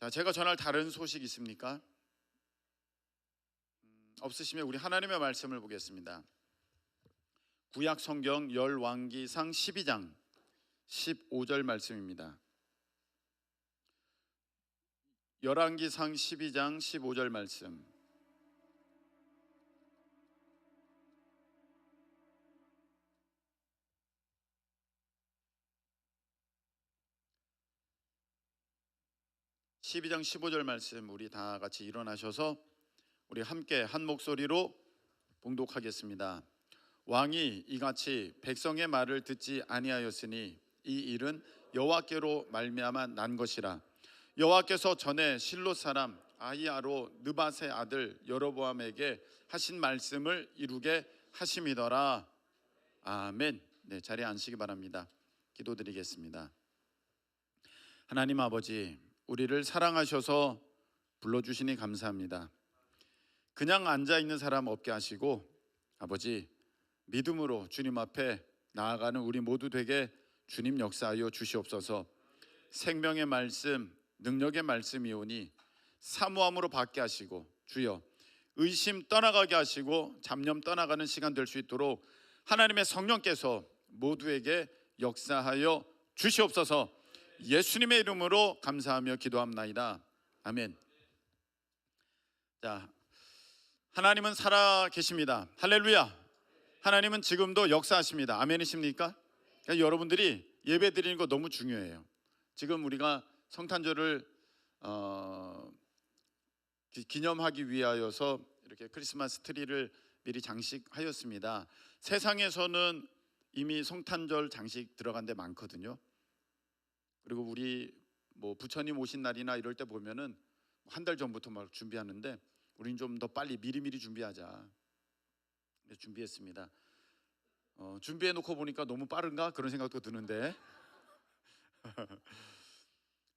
자, 제가 전할 다른 소식 있습니까? 없으시면 우리 하나님의 말씀을 보겠습니다. 구약 성경 열왕기상 12장 15절 말씀입니다. 열왕기상 12장 15절 말씀. (12장 15절) 말씀 우리 다 같이 일어나셔서 우리 함께 한 목소리로 봉독하겠습니다. 왕이 이같이 백성의 말을 듣지 아니하였으니 이 일은 여호와께로 말미암아 난 것이라. 여호와께서 전에 실롯 사람 아히야로 느밧의 아들 여로보암에게 하신 말씀을 이루게 하심이더라. 아멘. 네, 자리에 앉으시기 바랍니다. 기도드리겠습니다. 하나님 아버지, 우리를 사랑하셔서 불러주시니 감사합니다. 그냥 앉아있는 사람 없게 하시고 아버지, 믿음으로 주님 앞에 나아가는 우리 모두 되게 주님 역사하여 주시옵소서. 생명의 말씀, 능력의 말씀이오니 사모함으로 받게 하시고 주여 의심 떠나가게 하시고 잡념 떠나가는 시간 될 수 있도록 하나님의 성령께서 모두에게 역사하여 주시옵소서. 예수님의 이름으로 감사하며 기도합나이다. 아멘. 자, 하나님은 살아 계십니다. 할렐루야. 하나님은 지금도 역사하십니다. 아멘이십니까? 그러니까 여러분들이 예배 드리는 거 너무 중요해요. 지금 우리가 성탄절을 기념하기 위하여서 이렇게 크리스마스 트리를 미리 장식하였습니다. 세상에서는 이미 성탄절 장식 들어간 데 많거든요. 그리고 우리 뭐 부처님 오신 날이나 이럴 때 보면은 한 달 전부터 막 준비하는데 우리는 좀 더 빨리 미리미리 준비하자. 준비했습니다. 준비해 놓고 보니까 너무 빠른가 그런 생각도 드는데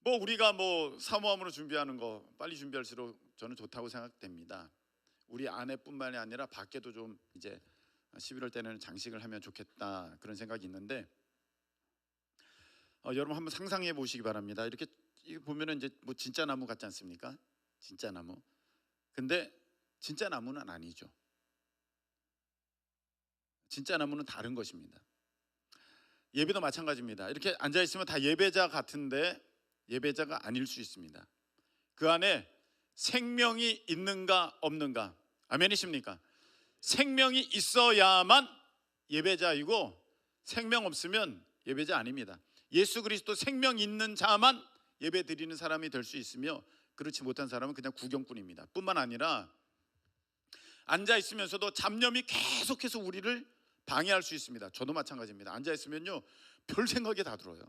뭐 우리가 뭐 사모함으로 준비하는 거 빨리 준비할수록 저는 좋다고 생각됩니다. 우리 안에뿐만이 아니라 밖에도 좀 이제 11월 때는 장식을 하면 좋겠다 그런 생각이 있는데 여러분 한번 상상해 보시기 바랍니다. 이렇게 보면은 이제 뭐 진짜 나무 같지 않습니까? 진짜 나무. 근데 진짜 나무는 아니죠. 진짜 나무는 다른 것입니다. 예배도 마찬가지입니다. 이렇게 앉아 있으면 다 예배자 같은데 예배자가 아닐 수 있습니다. 그 안에 생명이 있는가 없는가. 아멘이십니까? 생명이 있어야만 예배자이고 생명 없으면 예배자 아닙니다. 예수 그리스도 생명 있는 자만 예배 드리는 사람이 될 수 있으며 그렇지 못한 사람은 그냥 구경꾼입니다. 뿐만 아니라 앉아 있으면서도 잡념이 계속해서 우리를 방해할 수 있습니다. 저도 마찬가지입니다. 앉아 있으면요 별 생각이 다 들어요.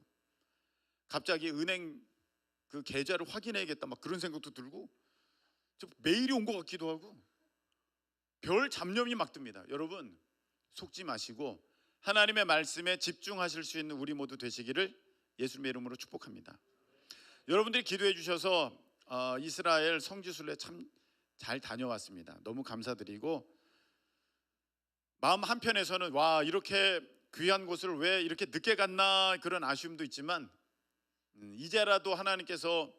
갑자기 은행 그 계좌를 확인해야겠다 막 그런 생각도 들고 좀 메일이 온 것 같기도 하고 별 잡념이 막 듭니다. 여러분 속지 마시고 하나님의 말씀에 집중하실 수 있는 우리 모두 되시기를 예수님의 이름으로 축복합니다. 여러분들이 기도해 주셔서 이스라엘 성지순례 참 잘 다녀왔습니다. 너무 감사드리고 마음 한편에서는 와 이렇게 귀한 곳을 왜 이렇게 늦게 갔나 그런 아쉬움도 있지만 이제라도 하나님께서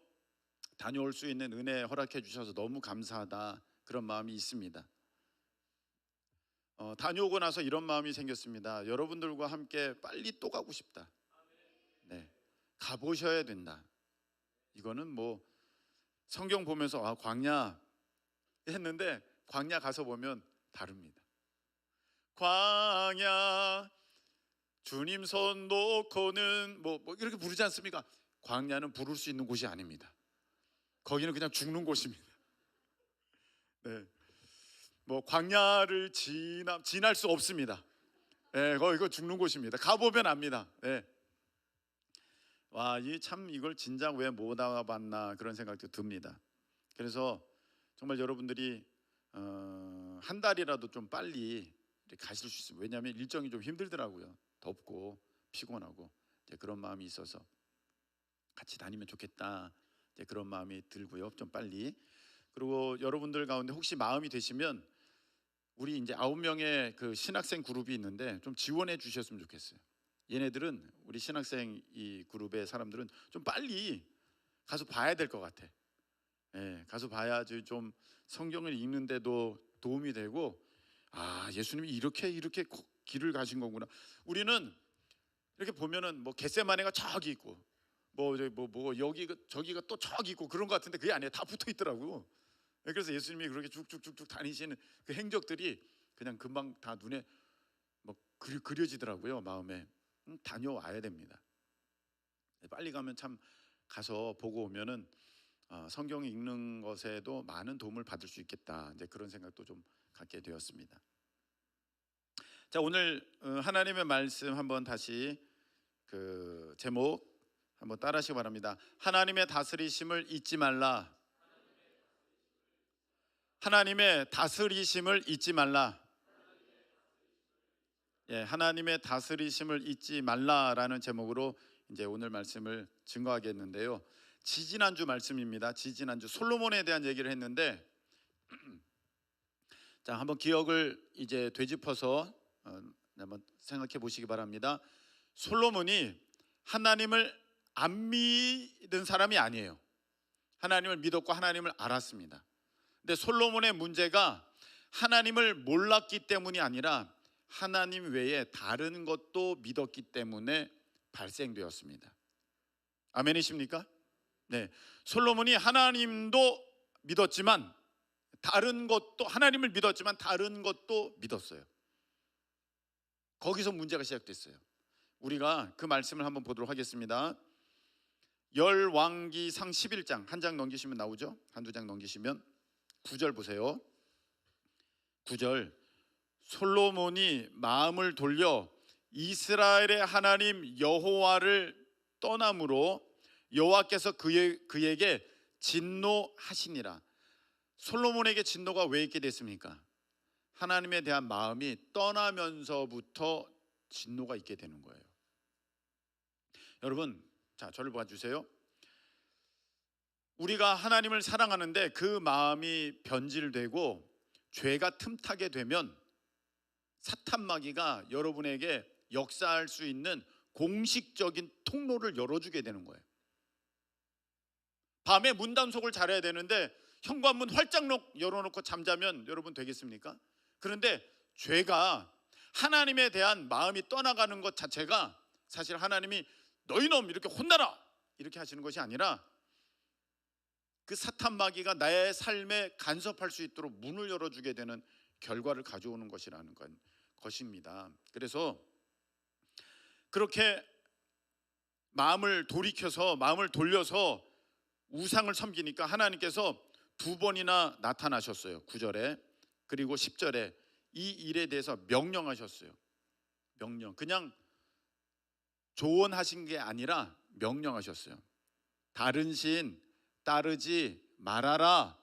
다녀올 수 있는 은혜 허락해 주셔서 너무 감사하다 그런 마음이 있습니다. 다녀오고 나서 이런 마음이 생겼습니다. 여러분들과 함께 빨리 또 가고 싶다. 네, 가보셔야 된다. 이거는 뭐 성경 보면서 광야 했는데 광야 가서 보면 다릅니다. 광야 주님 손 놓고는 뭐 이렇게 부르지 않습니까? 광야는 부를 수 있는 곳이 아닙니다. 거기는 그냥 죽는 곳입니다. 네, 뭐 광야를 지날 수 없습니다. 네, 거기 죽는 곳입니다. 가보면 압니다. 네. 와, 이 참 이걸 진작 왜 못 와봤나 그런 생각도 듭니다. 그래서 정말 여러분들이 한 달이라도 좀 빨리 가실 수 있으면 왜냐하면 일정이 좀 힘들더라고요. 덥고 피곤하고 이제 그런 마음이 있어서 같이 다니면 좋겠다 이제 그런 마음이 들고요. 좀 빨리. 그리고 여러분들 가운데 혹시 마음이 되시면 우리 이제 9명의 그 신학생 그룹이 있는데 좀 지원해 주셨으면 좋겠어요. 얘네들은 우리 신학생 이 그룹의 사람들은 좀 빨리 가서 봐야 될 것 같아. 예, 가서 봐야지 좀 성경을 읽는데도 도움이 되고, 아, 예수님이 이렇게 길을 가신 거구나. 우리는 이렇게 보면은 뭐 겟세마네가 저기 있고 뭐 여기가 저기가 또 저기 있고 그런 것 같은데 그게 아니에요. 다 붙어 있더라고. 그래서 예수님이 그렇게 쭉쭉쭉쭉 다니시는 그 행적들이 그냥 금방 다 눈에 뭐 그려지더라고요. 마음에. 다녀와야 됩니다. 빨리 가면 참 가서 보고 오면은 성경 읽는 것에도 많은 도움을 받을 수 있겠다. 이제 그런 생각도 좀 갖게 되었습니다. 자, 오늘 하나님의 말씀 한번 다시 그 제목 한번 따라하시기 바랍니다. 하나님의 다스리심을 잊지 말라. 하나님의 다스리심을 잊지 말라. 예, 하나님의 다스리심을 잊지 말라라는 제목으로 이제 오늘 말씀을 증거하겠는데요. 지지난주 말씀입니다. 지지난주 솔로몬에 대한 얘기를 했는데, 자, 한번 기억을 이제 되짚어서 한번 생각해 보시기 바랍니다. 솔로몬이 하나님을 안 믿은 사람이 아니에요. 하나님을 믿었고 하나님을 알았습니다. 근데 솔로몬의 문제가 하나님을 몰랐기 때문이 아니라 하나님 외에 다른 것도 믿었기 때문에 발생되었습니다. 아멘이십니까? 네, 솔로몬이 하나님도 믿었지만 다른 것도, 하나님을 믿었지만 다른 것도 믿었어요. 거기서 문제가 시작됐어요. 우리가 그 말씀을 한번 보도록 하겠습니다. 열왕기상 11장 한 장 넘기시면 나오죠. 한두 장 넘기시면 9절 보세요. 9절, 솔로몬이 마음을 돌려 이스라엘의 하나님 여호와를 떠남으로 여호와께서 그에게 진노하시니라. 솔로몬에게 진노가 왜 있게 됐습니까? 하나님에 대한 마음이 떠나면서부터 진노가 있게 되는 거예요. 여러분, 자, 저를 봐주세요. 우리가 하나님을 사랑하는데 그 마음이 변질되고 죄가 틈타게 되면 사탄 마귀가 여러분에게 역사할 수 있는 공식적인 통로를 열어주게 되는 거예요. 밤에 문단속을 잘해야 되는데 현관문 활짝 열어놓고 잠자면 여러분 되겠습니까? 그런데 죄가 하나님에 대한 마음이 떠나가는 것 자체가 사실 하나님이 너희 놈 이렇게 혼나라 이렇게 하시는 것이 아니라 그 사탄 마귀가 나의 삶에 간섭할 수 있도록 문을 열어주게 되는 결과를 가져오는 것이라는 것입니다. 그래서 그렇게 마음을 돌이켜서 마음을 돌려서 우상을 섬기니까 하나님께서 2번이나 나타나셨어요. 9절에 그리고 10절에 이 일에 대해서 명령하셨어요. 명령, 그냥 조언하신 게 아니라 명령하셨어요. 다른 신 따르지 말아라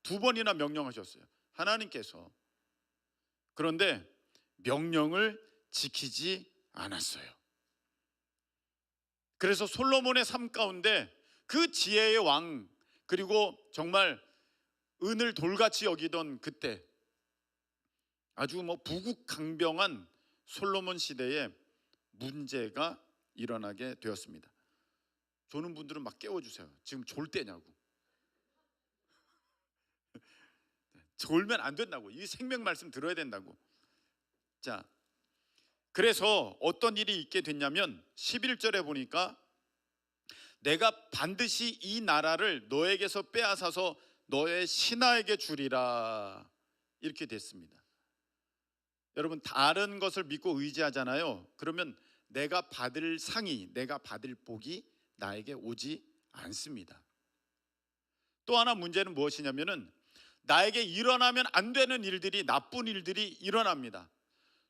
2번이나 명령하셨어요. 하나님께서. 그런데 명령을 지키지 않았어요. 그래서 솔로몬의 삶 가운데 그 지혜의 왕, 그리고 정말 은을 돌같이 여기던 그때 아주 부국강병한 솔로몬 시대에 문제가 일어나게 되었습니다. 조는 분들은 막 깨워주세요. 지금 졸 때냐고. 졸면 안 된다고. 이 생명 말씀 들어야 된다고. 자, 그래서 어떤 일이 있게 됐냐면 11절에 보니까 내가 반드시 이 나라를 너에게서 빼앗아서 너의 신하에게 주리라 이렇게 됐습니다. 여러분, 다른 것을 믿고 의지하잖아요. 그러면 내가 받을 상이, 내가 받을 복이 나에게 오지 않습니다. 또 하나 문제는 무엇이냐면은 나에게 일어나면 안 되는 일들이, 나쁜 일들이 일어납니다.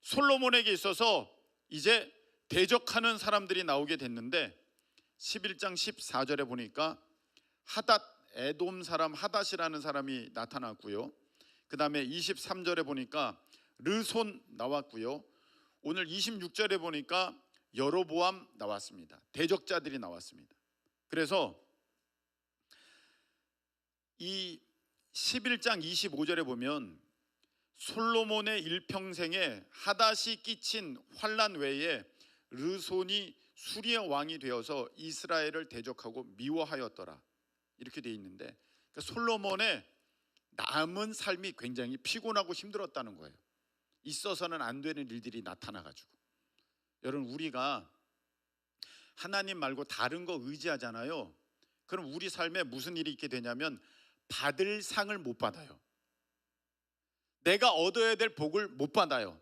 솔로몬에게 있어서 이제 대적하는 사람들이 나오게 됐는데 11장 14절에 보니까 하닷, 에돔 사람 하닷이라는 사람이 나타났고요. 그 다음에 23절에 보니까 르손 나왔고요. 오늘 26절에 보니까 여로보암 나왔습니다. 대적자들이 나왔습니다. 그래서 이 11장 25절에 보면 솔로몬의 일평생에 하닷이 끼친 환난 외에 르손이 수리의 왕이 되어서 이스라엘을 대적하고 미워하였더라 이렇게 돼 있는데, 그러니까 솔로몬의 남은 삶이 굉장히 피곤하고 힘들었다는 거예요. 있어서는 안 되는 일들이 나타나가지고. 여러분, 우리가 하나님 말고 다른 거 의지하잖아요. 그럼 우리 삶에 무슨 일이 있게 되냐면 받을 상을 못 받아요. 내가 얻어야 될 복을 못 받아요.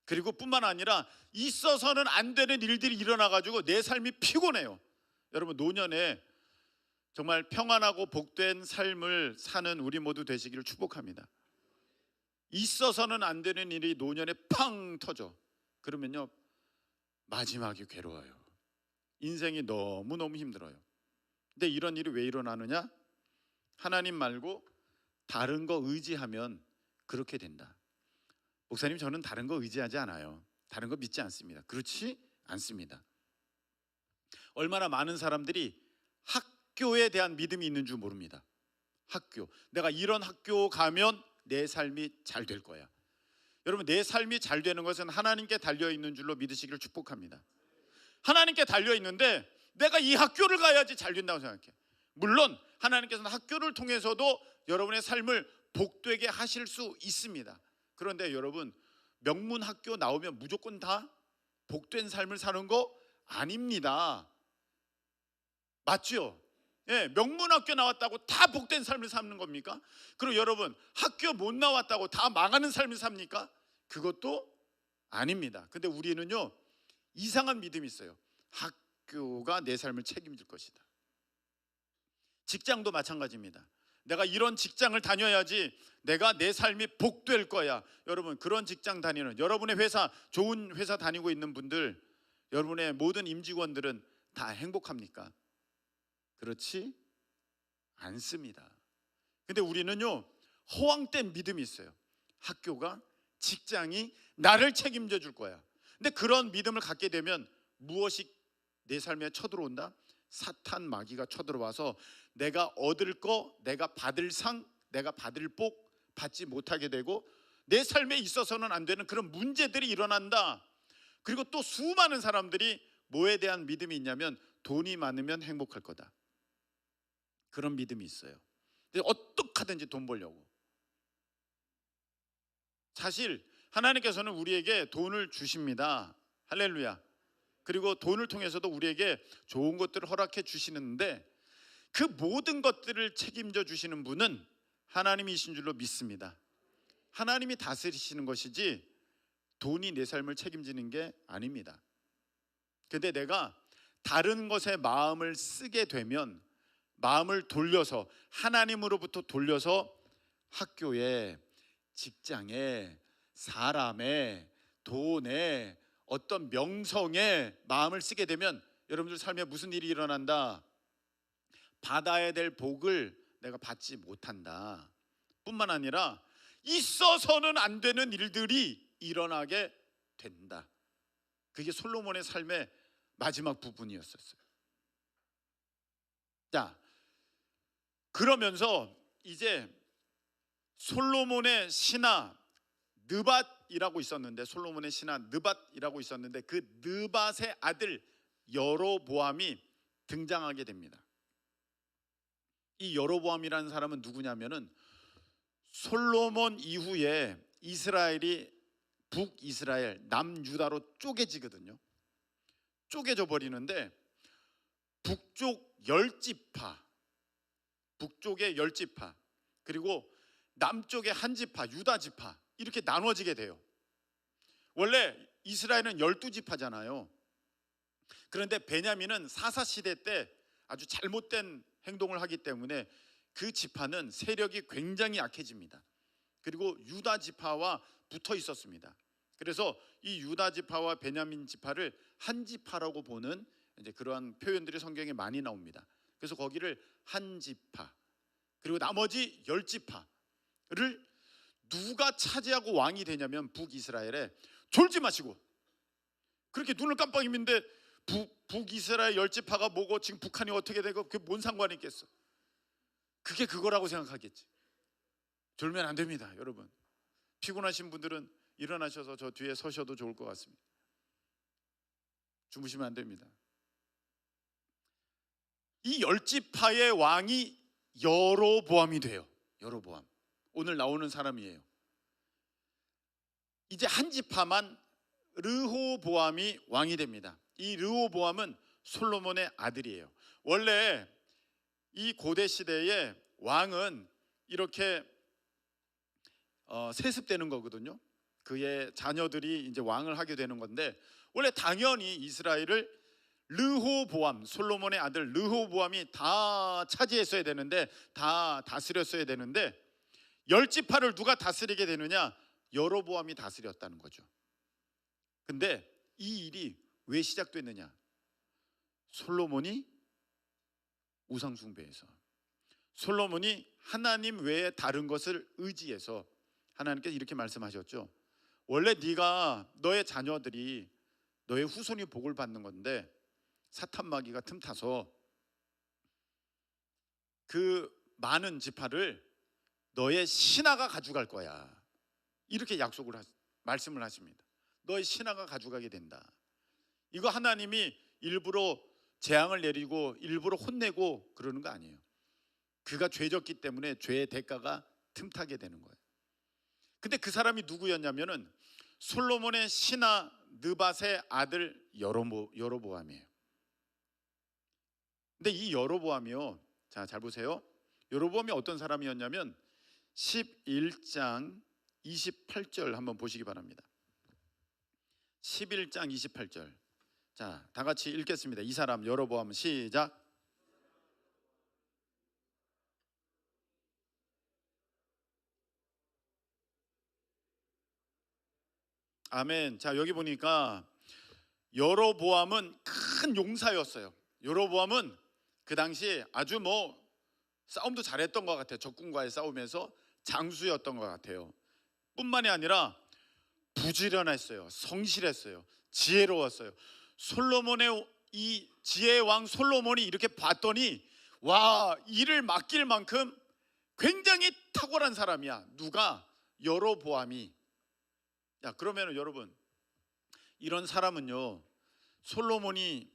그리고 뿐만 아니라 있어서는 안 되는 일들이 일어나가지고 내 삶이 피곤해요. 여러분, 노년에 정말 평안하고 복된 삶을 사는 우리 모두 되시기를 축복합니다. 있어서는 안 되는 일이 노년에 팡 터져. 그러면요, 마지막이 괴로워요. 인생이 너무너무 힘들어요. 근데 이런 일이 왜 일어나느냐? 하나님 말고 다른 거 의지하면 그렇게 된다. 목사님, 저는 다른 거 의지하지 않아요. 다른 거 믿지 않습니다. 그렇지 않습니다. 얼마나 많은 사람들이 학교에 대한 믿음이 있는 줄 모릅니다. 학교, 내가 이런 학교 가면 내 삶이 잘 될 거야. 여러분, 내 삶이 잘 되는 것은 하나님께 달려있는 줄로 믿으시기를 축복합니다. 하나님께 달려있는데 내가 이 학교를 가야지 잘 된다고 생각해. 물론 하나님께서는 학교를 통해서도 여러분의 삶을 복되게 하실 수 있습니다. 그런데 여러분, 명문 학교 나오면 무조건 다 복된 삶을 사는 거 아닙니다. 맞죠? 예, 명문 학교 나왔다고 다 복된 삶을 사는 겁니까? 그리고 여러분, 학교 못 나왔다고 다 망하는 삶을 삽니까? 그것도 아닙니다. 근데 우리는요, 이상한 믿음이 있어요. 학교가 내 삶을 책임질 것이다. 직장도 마찬가지입니다. 내가 이런 직장을 다녀야지 내가 내 삶이 복될 거야. 여러분, 그런 직장 다니는 여러분의 회사, 좋은 회사 다니고 있는 분들, 여러분의 모든 임직원들은 다 행복합니까? 그렇지 않습니다. 근데 우리는요, 허황된 믿음이 있어요. 학교가, 직장이 나를 책임져 줄 거야. 근데 그런 믿음을 갖게 되면 무엇이 내 삶에 쳐들어온다? 사탄 마귀가 쳐들어와서 내가 얻을 거, 내가 받을 상, 내가 받을 복 받지 못하게 되고 내 삶에 있어서는 안 되는 그런 문제들이 일어난다. 그리고 또 수많은 사람들이 뭐에 대한 믿음이 있냐면 돈이 많으면 행복할 거다. 그런 믿음이 있어요. 근데 어떻게 하든지 돈 벌려고. 사실 하나님께서는 우리에게 돈을 주십니다. 할렐루야. 그리고 돈을 통해서도 우리에게 좋은 것들을 허락해 주시는데 그 모든 것들을 책임져 주시는 분은 하나님이신 줄로 믿습니다. 하나님이 다스리시는 것이지 돈이 내 삶을 책임지는 게 아닙니다. 근데 내가 다른 것에 마음을 쓰게 되면, 마음을 돌려서, 하나님으로부터 돌려서 학교에, 직장에, 사람에, 돈에, 어떤 명성에 마음을 쓰게 되면 여러분들 삶에 무슨 일이 일어난다? 받아야 될 복을 내가 받지 못한다. 뿐만 아니라 있어서는 안 되는 일들이 일어나게 된다. 그게 솔로몬의 삶의 마지막 부분이었었어요. 자, 그러면서 이제 솔로몬의 신하 느밧이라고 있었는데, 솔로몬의 신하 느밧이라고 있었는데 그 느밧의 아들 여로보암이 등장하게 됩니다. 이 여로보암이라는 사람은 누구냐면은 솔로몬 이후에 이스라엘이 북이스라엘, 남유다로 쪼개지거든요. 쪼개져 버리는데 북쪽 10지파, 북쪽의 10지파, 그리고 남쪽의 한 지파, 유다 지파, 이렇게 나눠지게 돼요. 원래 이스라엘은 12지파잖아요. 그런데 베냐민은 사사시대 때 아주 잘못된 행동을 하기 때문에 그 지파는 세력이 굉장히 약해집니다. 그리고 유다 지파와 붙어 있었습니다. 그래서 이 유다 지파와 베냐민 지파를 한 지파라고 보는 이제 그러한 표현들이 성경에 많이 나옵니다. 그래서 거기를 한 지파, 그리고 나머지 10지파를 누가 차지하고 왕이 되냐면 북이스라엘에 졸지 마시고, 그렇게 눈을 깜빡이는데 북이스라엘 10지파가 뭐고 지금 북한이 어떻게 되고 그게 뭔 상관이 있겠어? 그게 그거라고 생각하겠지. 졸면 안 됩니다. 여러분, 피곤하신 분들은 일어나셔서 저 뒤에 서셔도 좋을 것 같습니다. 주무시면 안 됩니다. 이 10지파의 왕이 여로보암이 돼요. 여로보암. 오늘 나오는 사람이에요. 이제 한 지파만 르호보암이 왕이 됩니다. 이 르호보암은 솔로몬의 아들이에요. 원래 이 고대 시대에 왕은 이렇게 세습되는 거거든요. 그의 자녀들이 이제 왕을 하게 되는 건데, 원래 당연히 이스라엘을 르호보암, 솔로몬의 아들 르호보암이 다 차지했어야 되는데, 다 다스렸어야 되는데, 열 지파를 누가 다스리게 되느냐? 여로보암이 다스렸다는 거죠. 근데 이 일이 왜 시작됐느냐? 솔로몬이 우상 숭배해서, 솔로몬이 하나님 외에 다른 것을 의지해서 하나님께서 이렇게 말씀하셨죠. 원래 네가, 너의 자녀들이, 너의 후손이 복을 받는 건데 사탄 마귀가 틈타서 그 많은 지파를 너의 신하가 가져갈 거야. 이렇게 말씀을 하십니다. 너의 신하가 가져가게 된다. 이거 하나님이 일부러 재앙을 내리고 일부러 혼내고 그러는 거 아니에요. 그가 죄졌기 때문에 죄의 대가가 틈타게 되는 거예요. 근데 그 사람이 누구였냐면은 솔로몬의 신하 느밧의 아들 여로보암이에요. 근데 이 여로보암이요, 자, 잘 보세요. 여로보암이 어떤 사람이었냐면 11장 28절 한번 보시기 바랍니다. 11장 28절. 자, 다 같이 읽겠습니다. 이 사람 여로보암, 시작. 아멘. 자, 여기 보니까 여로보암은 큰 용사였어요. 여로보암은 그 당시 아주 싸움도 잘했던 것 같아요. 적군과의 싸움에서 장수였던 것 같아요. 뿐만이 아니라 부지런했어요. 성실했어요. 지혜로웠어요. 솔로몬의 이 지혜의 왕 솔로몬이 이렇게 봤더니, 와, 일을 맡길 만큼 굉장히 탁월한 사람이야. 누가? 여로보암이. 야, 그러면 여러분, 이런 사람은요, 솔로몬이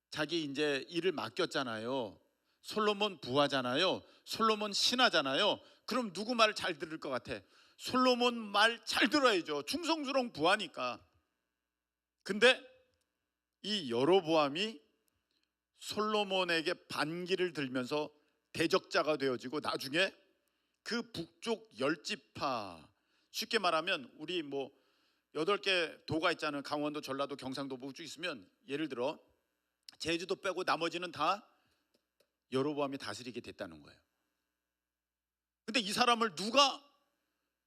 자기 이제 일을 맡겼잖아요. 솔로몬 부하잖아요. 솔로몬 신하잖아요. 그럼 누구 말 잘 들을 것 같아? 솔로몬 말 잘 들어야죠. 충성스러운 부하니까. 근데 이 여로보암이 솔로몬에게 반기를 들면서 대적자가 되어지고, 나중에 그 북쪽 열 지파, 쉽게 말하면 우리 8개 도가 있잖아요. 강원도, 전라도, 경상도 북쪽 있으면, 예를 들어 제주도 빼고 나머지는 다 여로보암이 다스리게 됐다는 거예요. 근데 이 사람을 누가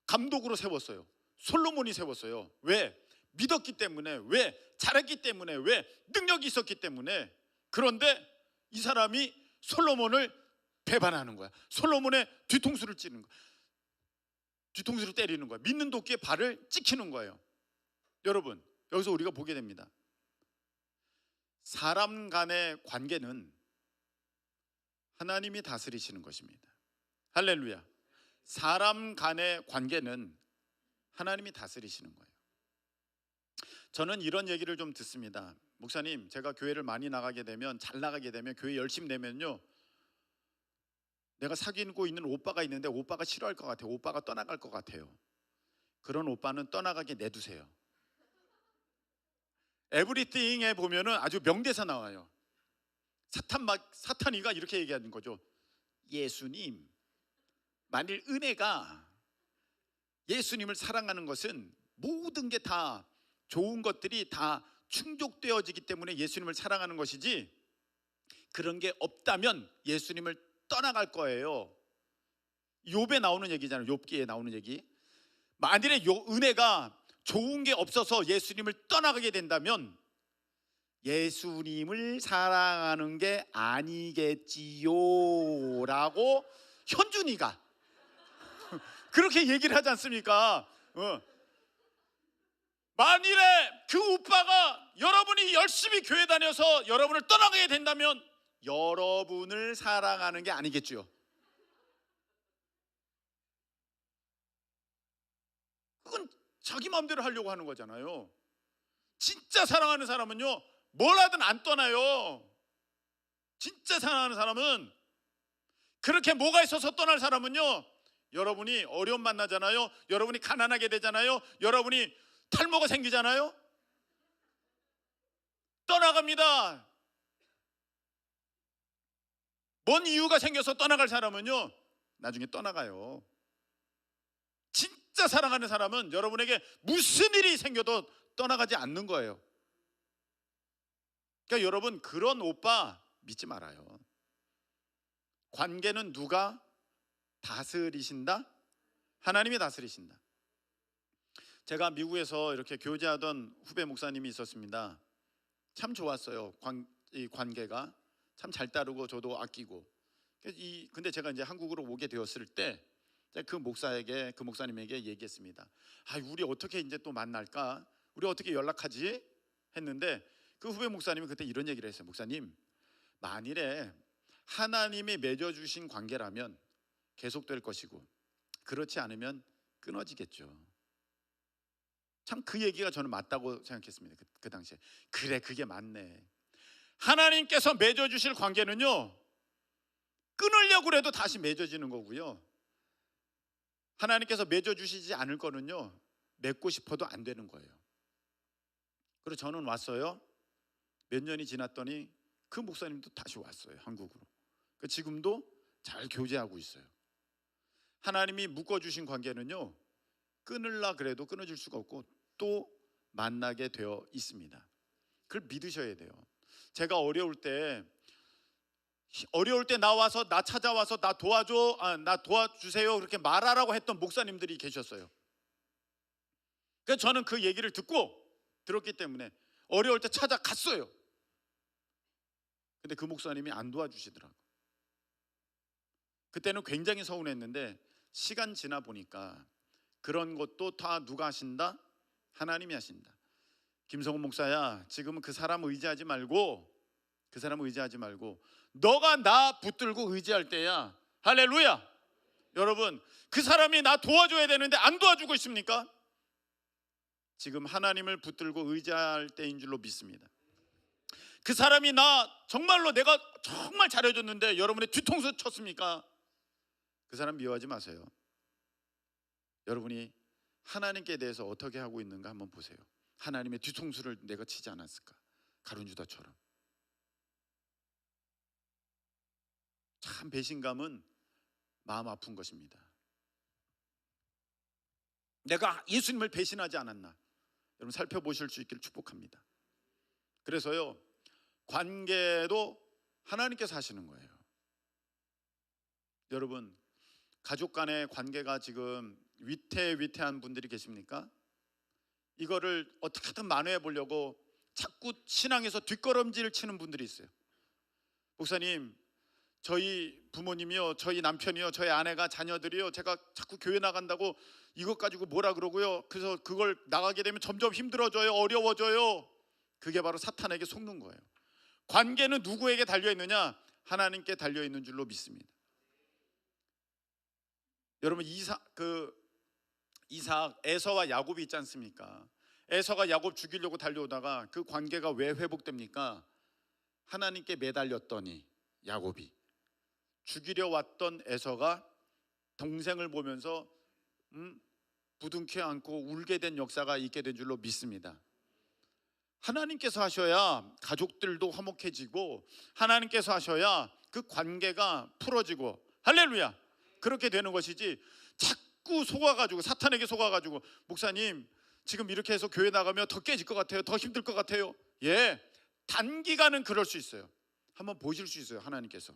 감독으로 세웠어요? 솔로몬이 세웠어요. 왜? 믿었기 때문에. 왜? 잘했기 때문에. 왜? 능력이 있었기 때문에. 그런데 이 사람이 솔로몬을 배반하는 거야. 솔로몬의 뒤통수를 찌는 거야. 뒤통수를 때리는 거야. 믿는 도끼에 발을 찍히는 거예요. 여러분, 여기서 우리가 보게 됩니다. 사람 간의 관계는 하나님이 다스리시는 것입니다. 할렐루야. 사람 간의 관계는 하나님이 다스리시는 거예요. 저는 이런 얘기를 좀 듣습니다. 목사님, 제가 교회를 많이 나가게 되면, 잘 나가게 되면, 교회 열심히 내면요, 내가 사귀고 있는 오빠가 있는데 오빠가 싫어할 것 같아요. 오빠가 떠나갈 것 같아요. 그런 오빠는 떠나가게 내두세요. 에브리띵에 보면은 아주 명대사 나와요. 사탄이가 이렇게 얘기하는 거죠. 예수님, 만일 은혜가, 예수님을 사랑하는 것은 모든 게 다, 좋은 것들이 다 충족되어지기 때문에 예수님을 사랑하는 것이지, 그런 게 없다면 예수님을 떠나갈 거예요. 욥에 나오는 얘기잖아요. 욥기에 나오는 얘기. 만일에 은혜가, 좋은 게 없어서 예수님을 떠나가게 된다면 예수님을 사랑하는 게 아니겠지요 라고 현준이가 그렇게 얘기를 하지 않습니까? 만일에 그 오빠가 여러분이 열심히 교회 다녀서 여러분을 떠나가게 된다면 여러분을 사랑하는 게 아니겠죠. 그건 자기 마음대로 하려고 하는 거잖아요. 진짜 사랑하는 사람은요, 뭘 하든 안 떠나요. 진짜 사랑하는 사람은 그렇게 뭐가 있어서 떠날 사람은요, 여러분이 어려움 만나잖아요, 여러분이 가난하게 되잖아요, 여러분이 탈모가 생기잖아요, 떠나갑니다. 뭔 이유가 생겨서 떠나갈 사람은요, 나중에 떠나가요. 진짜 사랑하는 사람은 여러분에게 무슨 일이 생겨도 떠나가지 않는 거예요. 그러니까 여러분, 그런 오빠 믿지 말아요. 관계는 누가 다스리신다? 하나님이 다스리신다. 제가 미국에서 이렇게 교제하던 후배 목사님이 있었습니다. 참 좋았어요. 이 관계가 참 잘 따르고 저도 아끼고. 근데 제가 이제 한국으로 오게 되었을 때 그 목사님에게 얘기했습니다. 우리 어떻게 이제 또 만날까? 우리 어떻게 연락하지? 했는데 그 후배 목사님이 그때 이런 얘기를 했어요. 목사님, 만일에 하나님이 맺어주신 관계라면 계속될 것이고, 그렇지 않으면 끊어지겠죠. 참 그 얘기가 저는 맞다고 생각했습니다. 그 당시에. 그래, 그게 맞네. 하나님께서 맺어주실 관계는요, 끊으려고 해도 다시 맺어지는 거고요, 하나님께서 맺어주시지 않을 거는요, 맺고 싶어도 안 되는 거예요. 그래서 저는 왔어요. 몇 년이 지났더니 그 목사님도 다시 왔어요, 한국으로. 지금도 잘 교제하고 있어요. 하나님이 묶어주신 관계는요, 끊으려 그래도 끊어질 수가 없고 또 만나게 되어 있습니다. 그걸 믿으셔야 돼요. 제가 어려울 때 나와서 나 찾아와서 나 도와주세요 그렇게 말하라고 했던 목사님들이 계셨어요. 그래서 저는 그 얘기를 들었기 때문에 어려울 때 찾아갔어요. 근데 그 목사님이 안 도와주시더라고요. 그때는 굉장히 서운했는데 시간 지나 보니까 그런 것도 다 누가 하신다? 하나님이 하신다. 김성훈 목사야, 지금은 그 사람 의지하지 말고 너가 나 붙들고 의지할 때야. 할렐루야. 여러분, 그 사람이 나 도와줘야 되는데 안 도와주고 있습니까? 지금 하나님을 붙들고 의지할 때인 줄로 믿습니다. 그 사람이 정말로 내가 정말 잘해줬는데 여러분의 뒤통수 쳤습니까? 그 사람 미워하지 마세요. 여러분이 하나님께 대해서 어떻게 하고 있는가 한번 보세요. 하나님의 뒤통수를 내가 치지 않았을까? 가룟유다처럼. 참 배신감은 마음 아픈 것입니다. 내가 예수님을 배신하지 않았나? 여러분 살펴보실 수 있기를 축복합니다. 그래서요, 관계도 하나님께서 하시는 거예요. 여러분, 가족 간의 관계가 지금 위태한 분들이 계십니까? 이거를 어떻게든 만회해 보려고 자꾸 신앙에서 뒷걸음질 치는 분들이 있어요. 목사님, 저희 부모님이요, 저희 남편이요, 저희 아내가, 자녀들이요, 제가 자꾸 교회 나간다고 이것 가지고 뭐라 그러고요, 그래서 그걸 나가게 되면 점점 힘들어져요, 어려워져요. 그게 바로 사탄에게 속는 거예요. 관계는 누구에게 달려있느냐? 하나님께 달려있는 줄로 믿습니다. 여러분, 이삭, 에서와 야곱이 있지 않습니까? 에서가 야곱 죽이려고 달려오다가 그 관계가 왜 회복됩니까? 하나님께 매달렸더니 야곱이, 죽이려 왔던 에서가 동생을 보면서 부둥켜 안고 울게 된 역사가 있게 된 줄로 믿습니다. 하나님께서 하셔야 가족들도 화목해지고, 하나님께서 하셔야 그 관계가 풀어지고, 할렐루야, 그렇게 되는 것이지, 자꾸 속아가지고, 사탄에게 속아가지고, 목사님 지금 이렇게 해서 교회 나가면 더 깨질 것 같아요, 더 힘들 것 같아요. 예, 단기간은 그럴 수 있어요. 한번 보실 수 있어요. 하나님께서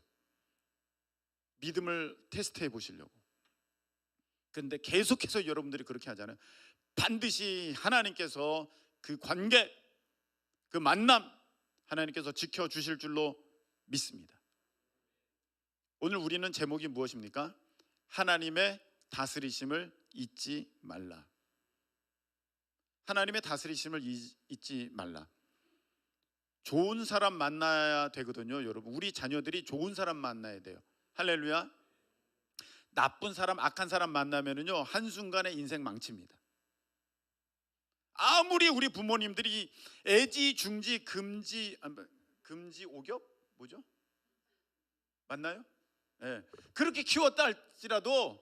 믿음을 테스트해 보시려고. 그런데 계속해서 여러분들이 그렇게 하잖아요. 반드시 하나님께서 그 관계, 그 만남, 하나님께서 지켜주실 줄로 믿습니다. 오늘 우리는 제목이 무엇입니까? 하나님의 다스리심을 잊지 말라. 하나님의 다스리심을 잊지 말라. 좋은 사람 만나야 되거든요. 여러분, 우리 자녀들이 좋은 사람 만나야 돼요. 할렐루야. 나쁜 사람, 악한 사람 만나면은요, 한순간에 인생 망칩니다. 아무리 우리 부모님들이 애지 중지 금지 오겹? 뭐죠? 맞나요? 예. 그렇게 키웠다 할지라도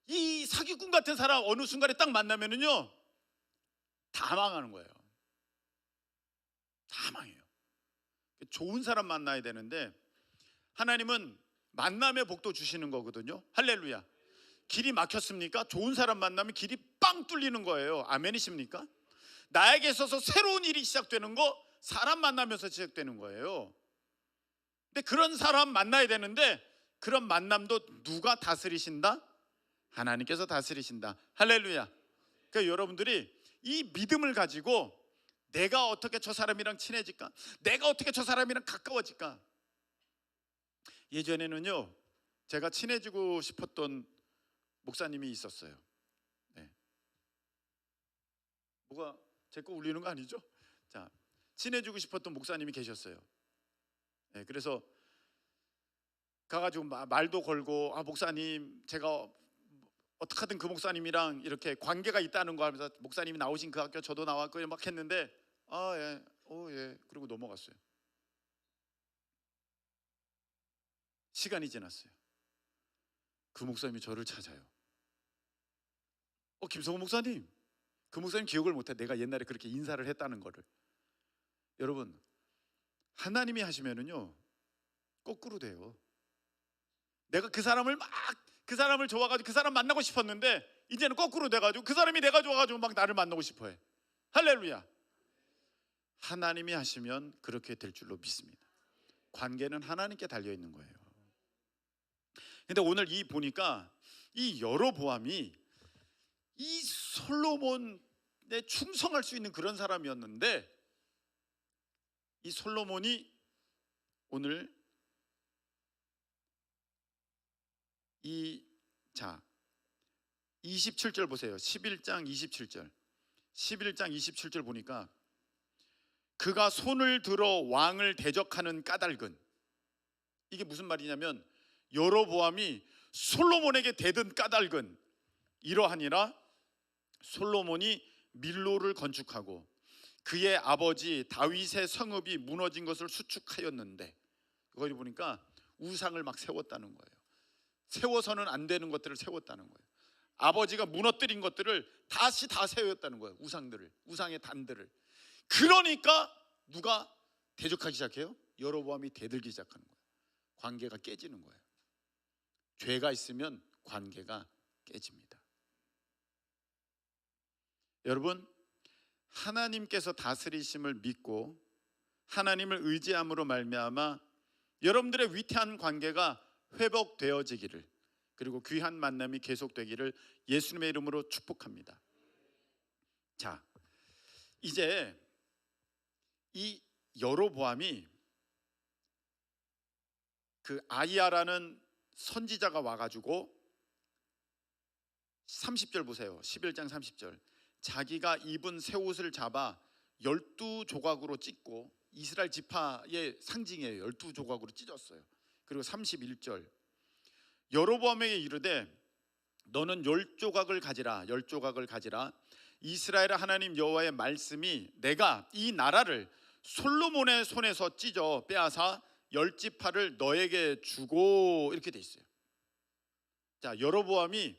이 사기꾼 같은 사람 어느 순간에 딱 만나면은요 다 망하는 거예요. 다 망해요. 좋은 사람 만나야 되는데 하나님은 만남의 복도 주시는 거거든요. 할렐루야. 길이 막혔습니까? 좋은 사람 만나면 길이 빵 뚫리는 거예요. 아멘이십니까? 나에게 있어서 새로운 일이 시작되는 거 사람 만나면서 시작되는 거예요. 근데 그런 사람 만나야 되는데 그런 만남도 누가 다스리신다? 하나님께서 다스리신다. 할렐루야. 그러니까 여러분들이 이 믿음을 가지고 내가 어떻게 저 사람이랑 친해질까? 내가 어떻게 저 사람이랑 가까워질까? 예전에는요 제가 친해지고 싶었던 목사님이 있었어요. 네. 뭐가 제 거 울리는 거 아니죠? 자, 친해지고 싶었던 목사님이 계셨어요. 네, 그래서 가가지고 말도 걸고 목사님 제가 어떻게 하든 그 목사님이랑 이렇게 관계가 있다는 거 하면서 목사님이 나오신 그 학교 저도 나왔고 막 했는데 예, 예 그리고 넘어갔어요. 시간이 지났어요. 그 목사님이 저를 찾아요. 김성호 목사님. 그 목사님 기억을 못해. 내가 옛날에 그렇게 인사를 했다는 거를. 여러분 하나님이 하시면은요 거꾸로 돼요. 내가 그 사람을 좋아가지고 그 사람 만나고 싶었는데 이제는 거꾸로 돼가지고 그 사람이 내가 좋아가지고 막 나를 만나고 싶어해. 할렐루야. 하나님이 하시면 그렇게 될 줄로 믿습니다. 관계는 하나님께 달려있는 거예요. 근데 오늘 이 보니까 이 여로보암이 이 솔로몬에 충성할 수 있는 그런 사람이었는데 이 솔로몬이 오늘 27절 보세요. 11장 27절. 11장 27절 보니까 그가 손을 들어 왕을 대적하는 까닭은, 이게 무슨 말이냐면 여로보암이 솔로몬에게 대든 까닭은 이러하니라. 솔로몬이 밀로를 건축하고 그의 아버지 다윗의 성읍이 무너진 것을 수축하였는데, 거기 보니까 우상을 막 세웠다는 거예요. 세워서는 안 되는 것들을 세웠다는 거예요. 아버지가 무너뜨린 것들을 다시 다 세웠다는 거예요. 우상들을, 우상의 단들을. 그러니까 누가 대적하기 시작해요? 여로보암이 대들기 시작하는 거예요. 관계가 깨지는 거예요. 죄가 있으면 관계가 깨집니다. 여러분, 하나님께서 다스리심을 믿고 하나님을 의지함으로 말미암아 여러분들의 위태한 관계가 회복되어지기를, 그리고 귀한 만남이 계속되기를 예수님의 이름으로 축복합니다. 자, 이제 이 여로보암이 그 아이야라는 선지자가 와가지고 30절 보세요. 11장 30절. 자기가 입은 새 옷을 잡아 12조각으로 찢고, 이스라엘 지파의 상징이에요. 12조각으로 찢었어요. 그리고 31절. 여로보암에게 이르되 너는 10조각을 가지라. 10조각을 가지라. 이스라엘 하나님 여호와의 말씀이 내가 이 나라를 솔로몬의 손에서 찢어 빼앗아 10지파를 너에게 주고, 이렇게 돼 있어요. 자, 여로보암이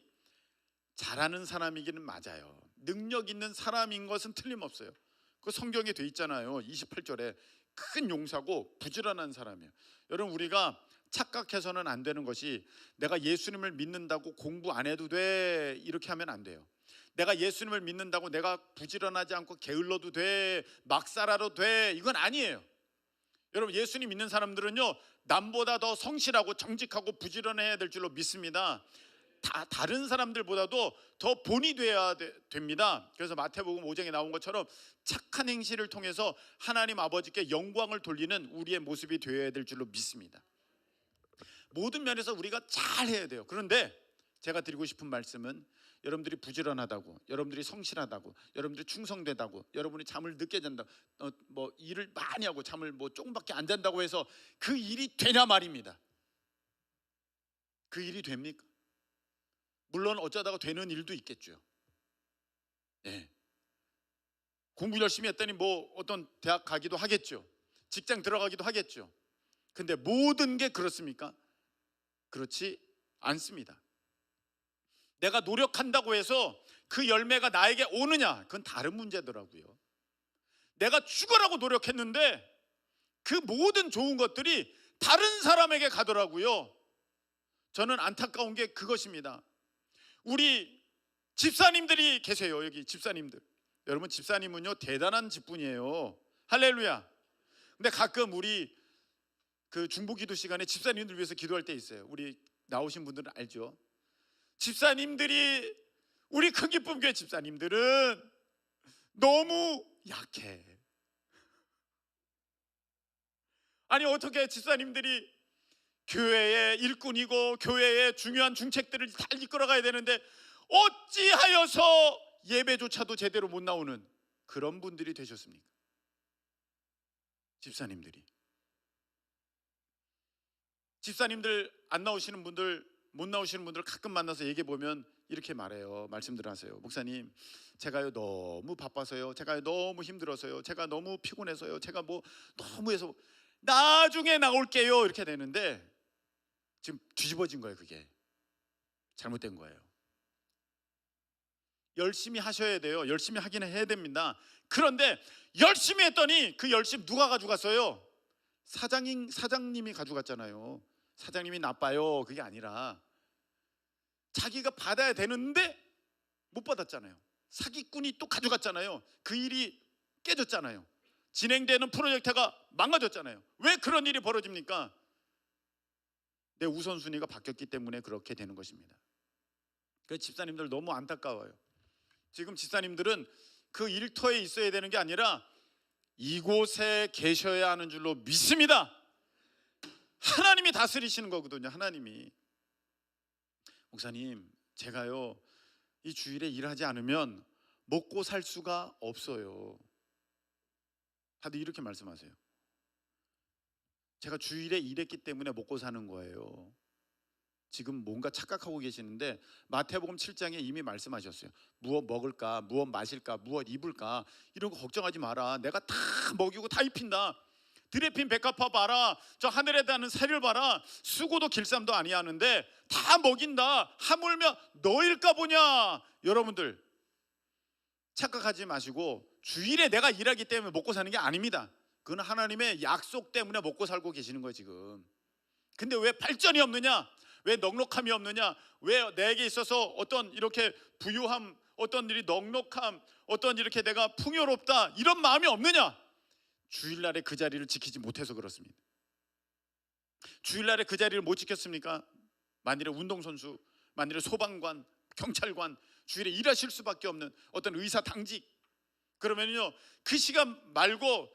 잘하는 사람이기는 맞아요. 능력 있는 사람인 것은 틀림없어요. 그 성경에 돼 있잖아요. 28절에 큰 용사고 부지런한 사람이에요. 여러분, 우리가 착각해서는 안 되는 것이 내가 예수님을 믿는다고 공부 안 해도 돼, 이렇게 하면 안 돼요. 내가 예수님을 믿는다고 내가 부지런하지 않고 게을러도 돼, 막 살아도 돼, 이건 아니에요. 여러분, 예수님 믿는 사람들은요 남보다 더 성실하고 정직하고 부지런해야 될 줄로 믿습니다. 다른 사람들보다도 더 본이 돼야 됩니다. 그래서 마태복음 5장에 나온 것처럼 착한 행실을 통해서 하나님 아버지께 영광을 돌리는 우리의 모습이 되어야 될 줄로 믿습니다. 모든 면에서 우리가 잘해야 돼요. 그런데 제가 드리고 싶은 말씀은 여러분들이 부지런하다고, 여러분들이 성실하다고, 여러분들이 충성되다고, 여러분이 잠을 늦게 잔다고, 뭐 일을 많이 하고 잠을 뭐 조금밖에 안 잔다고 해서 그 일이 되냐 말입니다. 그 일이 됩니까? 물론 어쩌다가 되는 일도 있겠죠. 네. 공부 열심히 했더니 뭐 어떤 대학 가기도 하겠죠. 직장 들어가기도 하겠죠. 근데 모든 게 그렇습니까? 그렇지 않습니다. 내가 노력한다고 해서 그 열매가 나에게 오느냐, 그건 다른 문제더라고요. 내가 죽으라고 노력했는데 그 모든 좋은 것들이 다른 사람에게 가더라고요. 저는 안타까운 게 그것입니다. 우리 집사님들이 계세요. 여기 집사님들. 여러분, 집사님은요 대단한 직분이에요. 할렐루야. 근데 가끔 우리 그 중보기도 시간에 집사님들 위해서 기도할 때 있어요. 우리 나오신 분들은 알죠. 집사님들이, 우리 큰기쁨교회 집사님들은 너무 약해. 아니, 어떻게 집사님들이 교회의 일꾼이고 교회의 중요한 중책들을 다 이끌어가야 되는데 어찌하여서 예배조차도 제대로 못 나오는 그런 분들이 되셨습니까? 집사님들이. 집사님들 안 나오시는 분들, 못 나오시는 분들 가끔 만나서 얘기해 보면 이렇게 말해요. 말씀들 하세요. 목사님, 제가요 너무 바빠서요, 제가 너무 힘들어서요, 제가 너무 피곤해서요, 제가 뭐 너무 해서 나중에 나올게요, 이렇게 되는데 지금 뒤집어진 거예요. 그게 잘못된 거예요. 열심히 하셔야 돼요. 열심히 하기는 해야 됩니다. 그런데 열심히 했더니 그 열심 누가 가져갔어요? 사장님이 가져갔잖아요. 사장님이 나빠요, 그게 아니라 자기가 받아야 되는데 못 받았잖아요. 사기꾼이 또 가져갔잖아요. 그 일이 깨졌잖아요. 진행되는 프로젝트가 망가졌잖아요. 왜 그런 일이 벌어집니까? 내 우선순위가 바뀌었기 때문에 그렇게 되는 것입니다. 그 집사님들 너무 안타까워요. 지금 집사님들은 그 일터에 있어야 되는 게 아니라 이곳에 계셔야 하는 줄로 믿습니다. 하나님이 다스리시는 거거든요. 하나님이. 목사님, 제가요 이 주일에 일하지 않으면 먹고 살 수가 없어요. 다들 이렇게 말씀하세요. 제가 주일에 일했기 때문에 먹고 사는 거예요. 지금 뭔가 착각하고 계시는데 마태복음 7장에 이미 말씀하셨어요. 무엇 먹을까, 무엇 마실까, 무엇 입을까, 이런 거 걱정하지 마라. 내가 다 먹이고 다 입힌다. 들에 핀 백합화 봐라. 저 하늘에 닿는 새를 봐라. 수고도 길쌈도 아니하는데 다 먹인다. 하물며 너일까 보냐. 여러분들 착각하지 마시고, 주일에 내가 일하기 때문에 먹고 사는 게 아닙니다. 그건 하나님의 약속 때문에 먹고 살고 계시는 거예요 지금. 근데 왜 발전이 없느냐, 왜 넉넉함이 없느냐, 왜 내게 있어서 어떤 이렇게 부유함, 어떤 일이 넉넉함, 어떤 이렇게 내가 풍요롭다, 이런 마음이 없느냐? 주일날에 그 자리를 지키지 못해서 그렇습니다. 주일날에 그 자리를 못 지켰습니까? 만일에 운동선수, 만일에 소방관, 경찰관, 주일에 일하실 수밖에 없는 어떤 의사 당직, 그러면요 그 시간 말고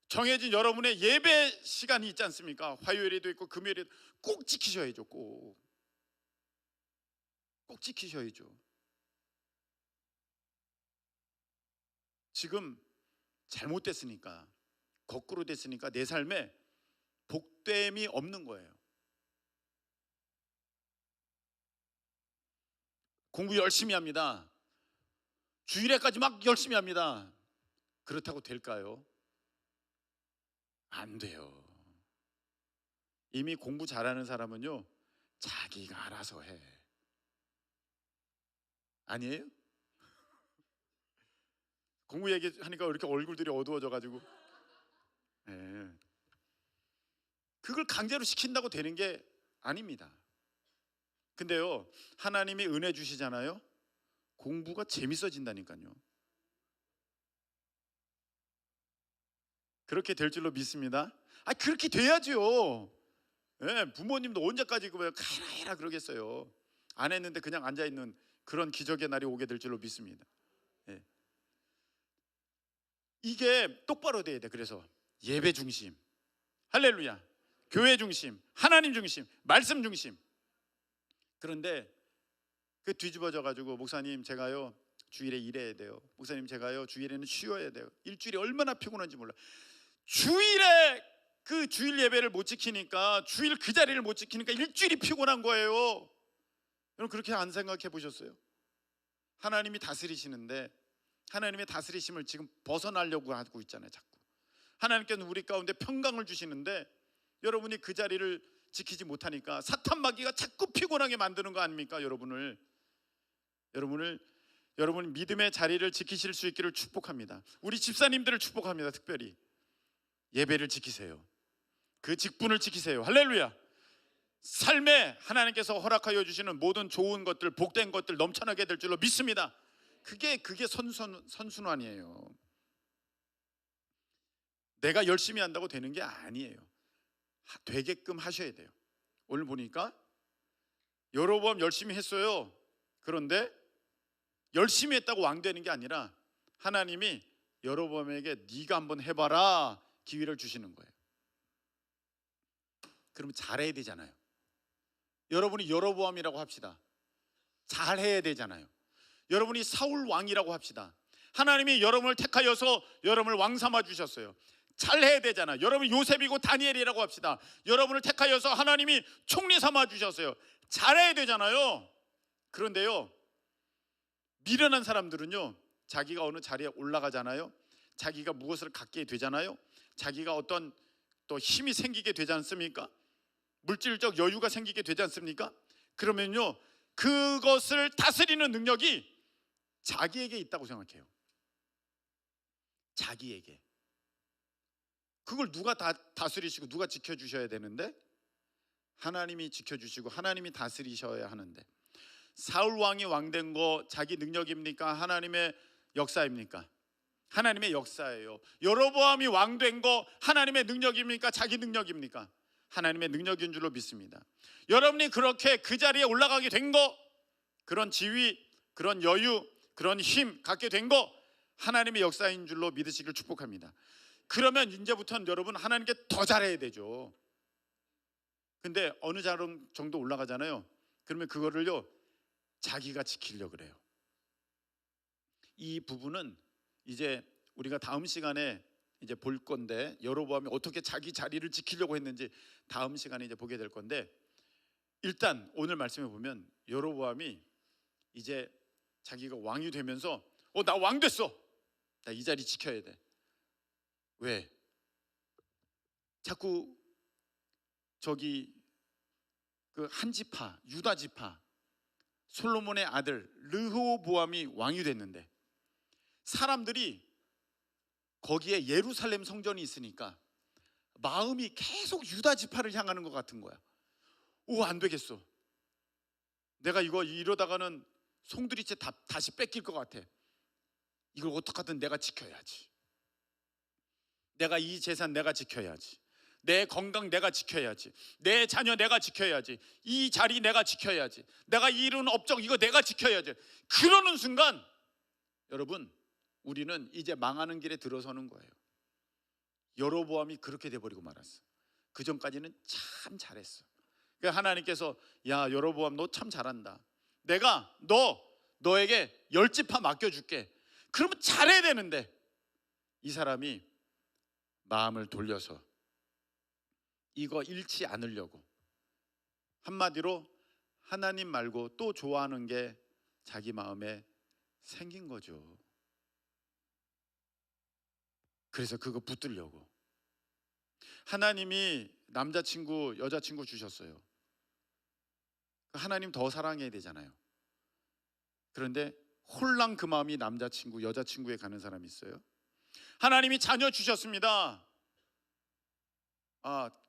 정해진 여러분의 예배 시간이 있지 않습니까? 화요일에도 있고 금요일에도 꼭 지키셔야죠. 꼭 지키셔야죠. 지금 잘못됐으니까, 거꾸로 됐으니까 내 삶에 복됨이 없는 거예요. 공부 열심히 합니다. 주일에까지 막 열심히 합니다. 그렇다고 될까요? 안 돼요. 이미 공부 잘하는 사람은요 자기가 알아서 해. 아니에요? 공부 얘기하니까 왜 이렇게 얼굴들이 어두워져 가지고 그걸 강제로 시킨다고 되는 게 아닙니다. 근데요 하나님이 은혜 주시잖아요. 공부가 재밌어진다니까요. 그렇게 될 줄로 믿습니다. 그렇게 돼야죠. 부모님도 언제까지 가라 해라 그러겠어요. 안 했는데 그냥 앉아있는 그런 기적의 날이 오게 될 줄로 믿습니다. 이게 똑바로 돼야 돼. 그래서 예배 중심, 할렐루야, 교회 중심, 하나님 중심, 말씀 중심. 그런데 그 뒤집어져 가지고, 목사님 제가요 주일에 일해야 돼요. 목사님 제가요 주일에는 쉬어야 돼요. 일주일이 얼마나 피곤한지 몰라. 주일에 그 주일 예배를 못 지키니까, 주일 그 자리를 못 지키니까 일주일이 피곤한 거예요. 여러분 그렇게 안 생각해 보셨어요? 하나님이 다스리시는데 하나님의 다스리심을 지금 벗어나려고 하고 있잖아요. 자꾸 하나님께는 우리 가운데 평강을 주시는데 여러분이 그 자리를 지키지 못하니까 사탄 마귀가 자꾸 피곤하게 만드는 거 아닙니까? 여러분 믿음의 자리를 지키실 수 있기를 축복합니다. 우리 집사님들을 축복합니다. 특별히 예배를 지키세요. 그 직분을 지키세요. 할렐루야. 삶에 하나님께서 허락하여 주시는 모든 좋은 것들, 복된 것들 넘쳐나게 될 줄로 믿습니다. 그게 선순환이에요. 내가 열심히 한다고 되는 게 아니에요. 되게끔 하셔야 돼요. 오늘 보니까 여로보암 열심히 했어요. 그런데 열심히 했다고 왕 되는 게 아니라 하나님이 여로보암에게 네가 한번 해봐라 기회를 주시는 거예요. 그러면 잘해야 되잖아요. 여러분이 여로보암이라고 합시다. 잘해야 되잖아요. 여러분이 사울 왕이라고 합시다. 하나님이 여러분을 택하여서 여러분을 왕 삼아 주셨어요. 잘해야 되잖아요. 여러분 요셉이고 다니엘이라고 합시다. 여러분을 택하여서 하나님이 총리 삼아 주셨어요. 잘해야 되잖아요. 그런데요, 미련한 사람들은요, 자기가 어느 자리에 올라가잖아요. 자기가 무엇을 갖게 되잖아요. 자기가 어떤 또 힘이 생기게 되지 않습니까? 물질적 여유가 생기게 되지 않습니까? 그러면요, 그것을 다스리는 능력이 자기에게 있다고 생각해요. 자기에게. 그걸 누가 다스리시고 누가 지켜주셔야 되는데, 하나님이 지켜주시고 하나님이 다스리셔야 하는데, 사울 왕이 왕된 거 자기 능력입니까? 하나님의 역사입니까? 하나님의 역사예요. 여로보암이 왕된 거 하나님의 능력입니까? 자기 능력입니까? 하나님의 능력인 줄로 믿습니다. 여러분이 그렇게 그 자리에 올라가게 된 거, 그런 지위, 그런 여유, 그런 힘 갖게 된 거 하나님의 역사인 줄로 믿으시길 축복합니다. 그러면 이제부터는 여러분 하나님께 더 잘해야 되죠. 근데 어느 정도 올라가잖아요. 그러면 그거를요, 자기가 지키려고 그래요. 이 부분은 이제 우리가 다음 시간에 이제 볼 건데, 여로보암이 어떻게 자기 자리를 지키려고 했는지 다음 시간에 이제 보게 될 건데, 일단 오늘 말씀해 보면 여로보암이 이제 자기가 왕이 되면서 나 왕 됐어. 나 이 자리 지켜야 돼. 왜? 자꾸 저기 그 한 지파, 유다 지파, 솔로몬의 아들 르호보암이 왕이 됐는데, 사람들이 거기에 예루살렘 성전이 있으니까 마음이 계속 유다 지파를 향하는 것 같은 거야. 안 되겠어. 내가 이거 이러다가는 송두리째 다시 뺏길 것 같아. 이걸 어떻게든 내가 지켜야지. 내가 이 재산 내가 지켜야지. 내 건강 내가 지켜야지. 내 자녀 내가 지켜야지. 이 자리 내가 지켜야지. 내가 이룬 업적 이거 내가 지켜야지. 그러는 순간 여러분, 우리는 이제 망하는 길에 들어서는 거예요. 여로보암이 그렇게 돼버리고 말았어. 그 전까지는 참 잘했어. 그러니까 하나님께서 야 여로보암 너 참 잘한다. 내가 너에게 10지파 맡겨줄게. 그러면 잘해야 되는데, 이 사람이 마음을 돌려서 이거 잃지 않으려고, 한마디로 하나님 말고 또 좋아하는 게 자기 마음에 생긴 거죠. 그래서 그거 붙들려고 하나님이 남자친구 여자친구 주셨어요. 하나님 더 사랑해야 되잖아요. 그런데 홀랑 그 마음이 남자친구 여자친구에 가는 사람이 있어요. 하나님이 자녀 주셨습니다.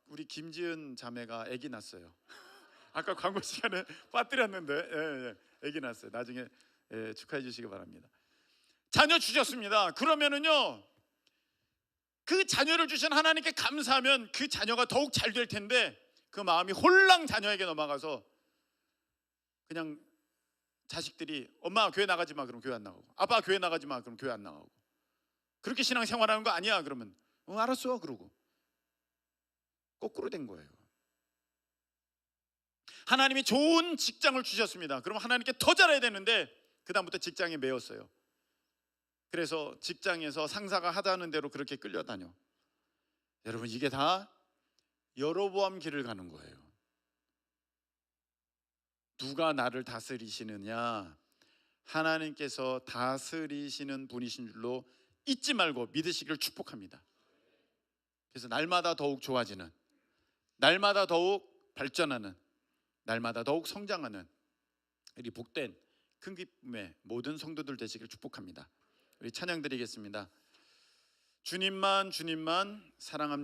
우리 김지은 자매가 아기 낳았어요. 아까 광고 시간에 빠뜨렸는데 아기 낳았어요. 나중에 축하해 주시기 바랍니다. 자녀 주셨습니다. 그러면은요, 그 자녀를 주신 하나님께 감사하면 그 자녀가 더욱 잘 될 텐데, 그 마음이 홀랑 자녀에게 넘어가서 그냥 자식들이 엄마 교회 나가지 마 그럼 교회 안 나가고, 아빠 교회 나가지 마 그럼 교회 안 나가고, 그렇게 신앙생활하는 거 아니야 그러면 알았어 그러고, 거꾸로 된 거예요. 하나님이 좋은 직장을 주셨습니다. 그럼 하나님께 더 잘해야 되는데 그 다음부터 직장에 매였어요. 그래서 직장에서 상사가 하자는 대로 그렇게 끌려다녀. 여러분, 이게 다 여로보암 길을 가는 거예요. 누가 나를 다스리시느냐? 하나님께서 다스리시는 분이신 줄로 잊지 말고 믿으시기를 축복합니다. 그래서 날마다 더욱 좋아지는, 날마다 더욱 발전하는, 날마다 더욱 성장하는 우리 복된 큰 기쁨의 모든 성도들 되시길 축복합니다. 우리 찬양 드리겠습니다. 주님만 주님만 사랑합니다.